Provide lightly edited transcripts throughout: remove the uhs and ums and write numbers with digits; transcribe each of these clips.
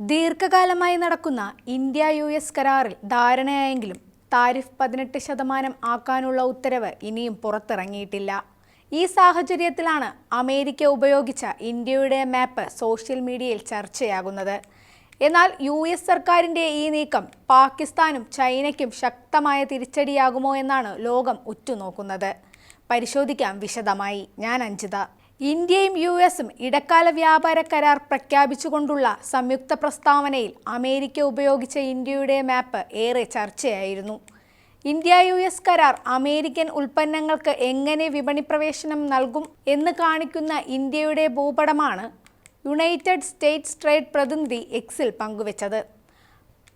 ദീർഘകാലമായി നടക്കുന്ന ഇന്ത്യ-US കരാറിൽ ധാരണയായെങ്കിലും താരിഫ് 18% ആക്കാനുള്ള ഉത്തരവ് ഇനിയും പുറത്തിറങ്ങിയിട്ടില്ല. ഈ സാഹചര്യത്തിലാണ് അമേരിക്ക ഉപയോഗിച്ച ഇന്ത്യയുടെ മാപ്പ് സോഷ്യൽ മീഡിയയിൽ ചർച്ചയാകുന്നത്. എന്നാൽ US സർക്കാരിൻ്റെ ഈ നീക്കം പാകിസ്ഥാനും ചൈനയ്ക്കും ശക്തമായ തിരിച്ചടിയാകുമോ എന്നാണ് ലോകം ഉറ്റുനോക്കുന്നത്. പരിശോധിക്കാം വിശദമായി. ഞാൻ അഞ്ജിത. ഇന്ത്യയും US-ഉം ഇടക്കാല വ്യാപാര കരാർ പ്രഖ്യാപിച്ചുകൊണ്ടുള്ള സംയുക്ത പ്രസ്താവനയിൽ അമേരിക്ക ഉപയോഗിച്ച ഇന്ത്യയുടെ മാപ്പ് ഏറെ ചർച്ചയായിരുന്നു. ഇന്ത്യ-US കരാർ അമേരിക്കൻ ഉൽപ്പന്നങ്ങൾക്ക് എങ്ങനെ വിപണി പ്രവേശനം നൽകും എന്ന് കാണിക്കുന്ന ഇന്ത്യയുടെ ഭൂപടമാണ് യുണൈറ്റഡ് സ്റ്റേറ്റ്സ് ട്രേഡ് പ്രതിനിധി എക്സിൽ പങ്കുവച്ചത്.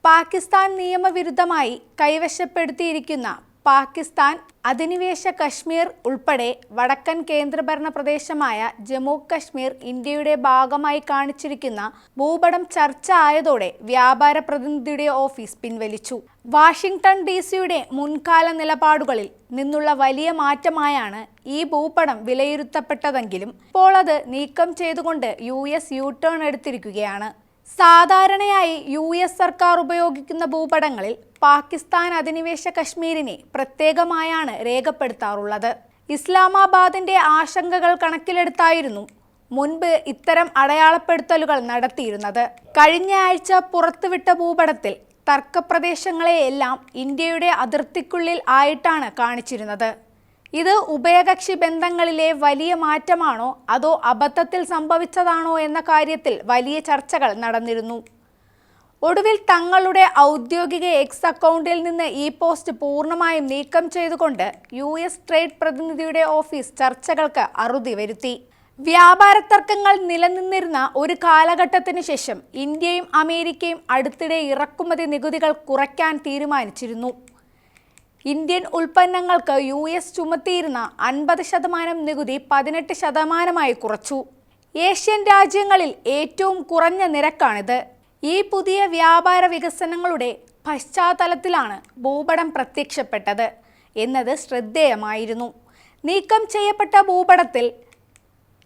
പാകിസ്ഥാൻ നിയമവിരുദ്ധമായി കൈവശപ്പെടുത്തിയിരിക്കുന്ന പാകിസ്ഥാൻ അധിനിവേശ കശ്മീർ ഉൾപ്പെടെ വടക്കൻ കേന്ദ്രഭരണ പ്രദേശമായ ജമ്മു കശ്മീർ ഇന്ത്യയുടെ ഭാഗമായി കാണിച്ചിരിക്കുന്ന ഭൂപടം ചർച്ച ആയതോടെ വ്യാപാര പ്രതിനിധിയുടെ ഓഫീസ് പിൻവലിച്ചു. വാഷിംഗ്ടൺ DC-യുടെ മുൻകാല നിലപാടുകളിൽ നിന്നുള്ള വലിയ മാറ്റമായാണ് ഈ ഭൂപടം വിലയിരുത്തപ്പെട്ടതെങ്കിലും ഇപ്പോൾ അത് നീക്കം ചെയ്തുകൊണ്ട് US U-ടേൺ എടുത്തിരിക്കുകയാണ്. സാധാരണയായി US സർക്കാർ ഉപയോഗിക്കുന്ന ഭൂപടങ്ങളിൽ പാകിസ്ഥാൻ അധിനിവേശ കശ്മീരിനെ പ്രത്യേകമായാണ് രേഖപ്പെടുത്താറുള്ളത്. ഇസ്ലാമാബാദിന്റെ ആശങ്കകൾ കണക്കിലെടുത്തായിരുന്നു മുൻപ് ഇത്തരം അടയാളപ്പെടുത്തലുകൾ നടത്തിയിരുന്നത്. കഴിഞ്ഞ ആഴ്ച പുറത്തുവിട്ട ഭൂപടത്തിൽ തർക്കപ്രദേശങ്ങളെയെല്ലാം ഇന്ത്യയുടെ അതിർത്തിക്കുള്ളിൽ ആയിട്ടാണ് കാണിച്ചിരുന്നത്. ഇത് ഉഭയകക്ഷി ബന്ധങ്ങളിലെ വലിയ മാറ്റമാണോ അതോ അബദ്ധത്തിൽ സംഭവിച്ചതാണോ എന്ന കാര്യത്തിൽ വലിയ ചർച്ചകൾ നടന്നിരുന്നു. ഒടുവിൽ തങ്ങളുടെ ഔദ്യോഗിക എക്സ് അക്കൗണ്ടിൽ നിന്ന് ഈ പോസ്റ്റ് പൂർണ്ണമായും നീക്കം ചെയ്തുകൊണ്ട് US ട്രേഡ് പ്രതിനിധിയുടെ ഓഫീസ് ചർച്ചകൾക്ക് അറുതി വരുത്തി. വ്യാപാര തർക്കങ്ങൾ നിലനിന്നിരുന്ന ഒരു കാലഘട്ടത്തിന് ശേഷം ഇന്ത്യയും അമേരിക്കയും അടുത്തിടെ ഇറക്കുമതി നികുതികൾ കുറയ്ക്കാൻ തീരുമാനിച്ചിരുന്നു. ഇന്ത്യൻ ഉൽപ്പന്നങ്ങൾക്ക് US ചുമത്തിയിരുന്ന 50% നികുതി 18% കുറച്ചു. ഏഷ്യൻ രാജ്യങ്ങളിൽ ഏറ്റവും കുറഞ്ഞ നിരക്കാണിത്. ഈ പുതിയ വ്യാപാര വികസനങ്ങളുടെ പശ്ചാത്തലത്തിലാണ് ഭൂപടം പ്രത്യക്ഷപ്പെട്ടത് എന്നത് ശ്രദ്ധേയമായിരുന്നു. നീക്കം ചെയ്യപ്പെട്ട ഭൂപടത്തിൽ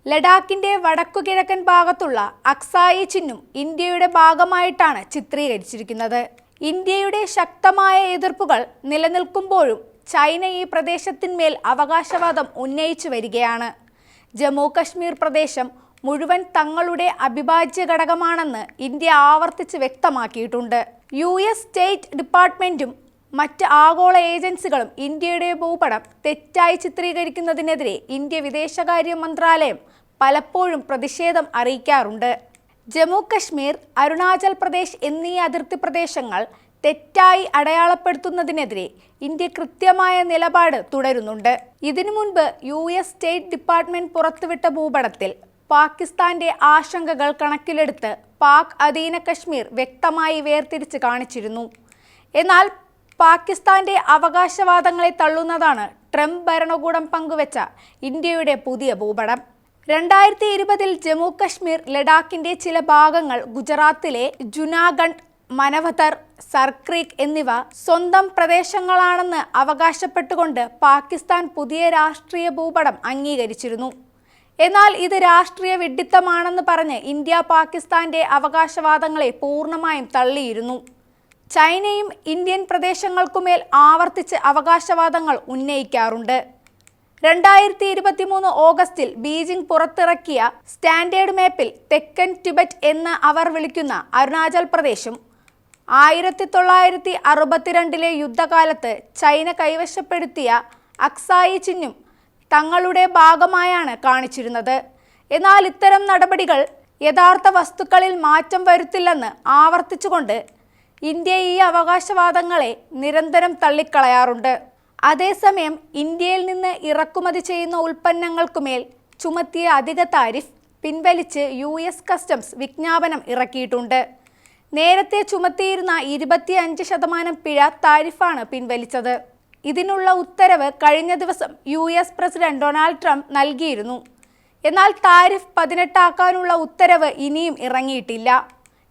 ലഡാക്കിൻ്റെ വടക്കുകിഴക്കൻ ഭാഗത്തുള്ള അക്സായി ചിഹ്നം ഇന്ത്യയുടെ ഭാഗമായിട്ടാണ് ചിത്രീകരിച്ചിരിക്കുന്നത്. ഇന്ത്യയുടെ ശക്തമായ എതിർപ്പുകൾ നിലനിൽക്കുമ്പോഴും ചൈന ഈ പ്രദേശത്തിന്മേൽ അവകാശവാദം ഉന്നയിച്ചു വരികയാണ്. ജമ്മു കശ്മീർ പ്രദേശം മുഴുവൻ തങ്ങളുടെ അവിഭാജ്യ ഘടകമാണെന്ന് ഇന്ത്യ ആവർത്തിച്ച് വ്യക്തമാക്കിയിട്ടുണ്ട്. US സ്റ്റേറ്റ് ഡിപ്പാർട്ട്മെന്റും മറ്റ് ആഗോള ഏജൻസികളും ഇന്ത്യയുടെ ഭൂപടം തെറ്റായി ചിത്രീകരിക്കുന്നതിനെതിരെ ഇന്ത്യ വിദേശകാര്യ മന്ത്രാലയം പലപ്പോഴും പ്രതിഷേധം അറിയിക്കാറുണ്ട്. ജമ്മു കശ്മീർ, അരുണാചൽ പ്രദേശ് എന്നീ അതിർത്തി പ്രദേശങ്ങൾ തെറ്റായി അടയാളപ്പെടുത്തുന്നതിനെതിരെ ഇന്ത്യ കൃത്യമായ നിലപാട് തുടരുന്നുണ്ട്. ഇതിനു മുൻപ് US സ്റ്റേറ്റ് ഡിപ്പാർട്ട്മെന്റ് പുറത്തുവിട്ട ഭൂപടത്തിൽ പാകിസ്ഥാന്റെ ആശങ്കകൾ കണക്കിലെടുത്ത് പാക് അധീന കശ്മീർ വ്യക്തമായി വേർതിരിച്ച് കാണിച്ചിരുന്നു. എന്നാൽ പാകിസ്ഥാന്റെ അവകാശവാദങ്ങളെ തള്ളുന്നതാണ് ട്രംപ് ഭരണകൂടം പങ്കുവച്ച ഇന്ത്യയുടെ പുതിയ ഭൂപടം. 2020 ജമ്മു കശ്മീർ, ലഡാക്കിന്റെ ചില ഭാഗങ്ങൾ ഗുജറാത്തിലെ ജുനാഗഡ്, മനവതർ, സർക്രീക്ക് എന്നിവ സ്വന്തം പ്രദേശങ്ങളാണെന്ന് അവകാശപ്പെട്ടുകൊണ്ട് പാകിസ്ഥാൻ പുതിയ രാഷ്ട്രീയ ഭൂപടം അംഗീകരിച്ചിരുന്നു. എന്നാൽ ഇത് രാഷ്ട്രീയ വിഡ്ഢിത്തമാണെന്ന് പറഞ്ഞ് ഇന്ത്യ പാകിസ്ഥാന്റെ അവകാശവാദങ്ങളെ പൂർണ്ണമായും തള്ളിയിരുന്നു. ചൈനയും ഇന്ത്യൻ പ്രദേശങ്ങൾക്കുമേൽ ആവർത്തിച്ച് അവകാശവാദങ്ങൾ ഉന്നയിക്കാറുണ്ട്. 2023 ഓഗസ്റ്റിൽ ബീജിംഗ് പുറത്തിറക്കിയ സ്റ്റാൻഡേർഡ് മാപ്പിൽ തെക്കൻ ടിബറ്റ് എന്ന് അവർ വിളിക്കുന്ന അരുണാചൽ പ്രദേശും 1962 യുദ്ധകാലത്ത് ചൈന കൈവശപ്പെടുത്തിയ അക്സായി ചിഹ്നം തങ്ങളുടെ ഭാഗമായാണ് കാണിച്ചിരുന്നത്. എന്നാൽ ഇത്തരം നടപടികൾ യഥാർത്ഥ വസ്തുക്കളിൽ മാറ്റം വരുത്തില്ലെന്ന് ആവർത്തിച്ചുകൊണ്ട് ഇന്ത്യ ഈ അവകാശവാദങ്ങളെ നിരന്തരം തള്ളിക്കളയാറുണ്ട്. അതേസമയം ഇന്ത്യയിൽ നിന്ന് ഇറക്കുമതി ചെയ്യുന്ന ഉൽപ്പന്നങ്ങൾക്കുമേൽ ചുമത്തിയ അധിക താരിഫ് പിൻവലിച്ച് US കസ്റ്റംസ് വിജ്ഞാപനം ഇറക്കിയിട്ടുണ്ട്. നേരത്തെ ചുമത്തിയിരുന്ന 25% പിഴ താരിഫാണ് പിൻവലിച്ചത്. ഇതിനുള്ള ഉത്തരവ് കഴിഞ്ഞ ദിവസം US പ്രസിഡന്റ് ഡൊണാൾഡ് ട്രംപ് നൽകിയിരുന്നു. എന്നാൽ താരിഫ് 18 ആക്കാനുള്ള ഉത്തരവ് ഇനിയും ഇറങ്ങിയിട്ടില്ല.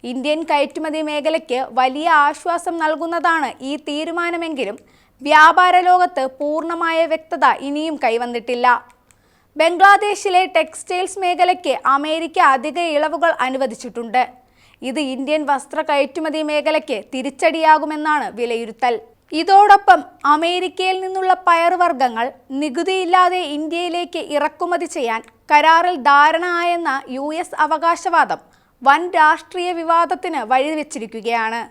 ഇന്ത്യൻ കയറ്റുമതി മേഖലയ്ക്ക് വലിയ ആശ്വാസം നൽകുന്നതാണ് ഈ തീരുമാനമെങ്കിലും വ്യാപാര ലോകത്ത് പൂർണ്ണമായ വ്യക്തത ഇനിയും കൈവന്നിട്ടില്ല. ബംഗ്ലാദേശിലെ ടെക്സ്റ്റൈൽസ് മേഖലയ്ക്ക് അമേരിക്ക അധിക ഇളവുകൾ അനുവദിച്ചിട്ടുണ്ട്. ഇത് ഇന്ത്യൻ വസ്ത്ര കയറ്റുമതി മേഖലയ്ക്ക് തിരിച്ചടിയാകുമെന്നാണ് വിലയിരുത്തൽ. ഇതോടൊപ്പം അമേരിക്കയിൽ നിന്നുള്ള പയറുവർഗ്ഗങ്ങൾ നികുതിയില്ലാതെ ഇന്ത്യയിലേക്ക് ഇറക്കുമതി ചെയ്യാൻ കരാറിൽ ധാരണ ആയെന്ന US അവകാശവാദം വൻ രാഷ്ട്രീയ വിവാദത്തിന് വഴിവെച്ചിരിക്കുകയാണ്.